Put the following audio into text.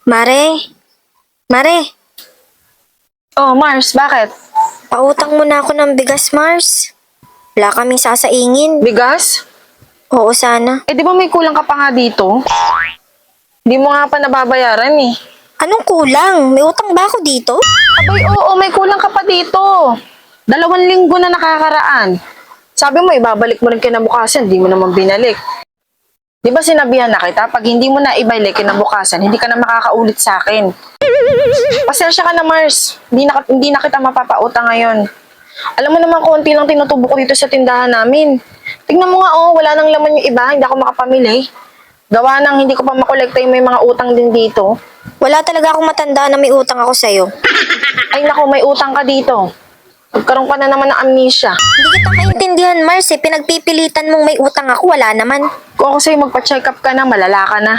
Mare, Mare, Oh, Mars, bakit? pautang mo na ako ng bigas, Mars. Wala kaming sasaingin. Bigas? Oo, sana. Eh, di ba may kulang ka pa nga dito? Hindi mo nga pa nababayaran eh. Anong kulang? May utang ba ako dito? Abay, oo, may kulang ka pa dito. 2 linggo na nakakaraan. Sabi mo, ibabalik mo rin kinabukasan, di mo naman binalik. Di ba sinabihan na kita, pag hindi mo na ibalik kinabukasan, hindi ka na makakaulit sa akin. Pasensya ka na, Mars. Hindi na kita mapapautang ngayon. Alam mo naman, konti lang tinutubo ko dito sa tindahan namin. Tingnan mo nga, oh, wala nang laman yung iba, hindi ako makapamili. Gawa nang hindi ko pa makolekta yung may mga utang din dito. Wala talaga akong matanda na may utang ako sa'yo. Ay nako, may utang ka dito. Nagkaroon ka na naman ng amnesia. Hindi kita maintindihan, Mars. Pinagpipilitan mong may utang ako. Wala naman. Kung ako sa'yo magpa-check up ka na, malala ka na.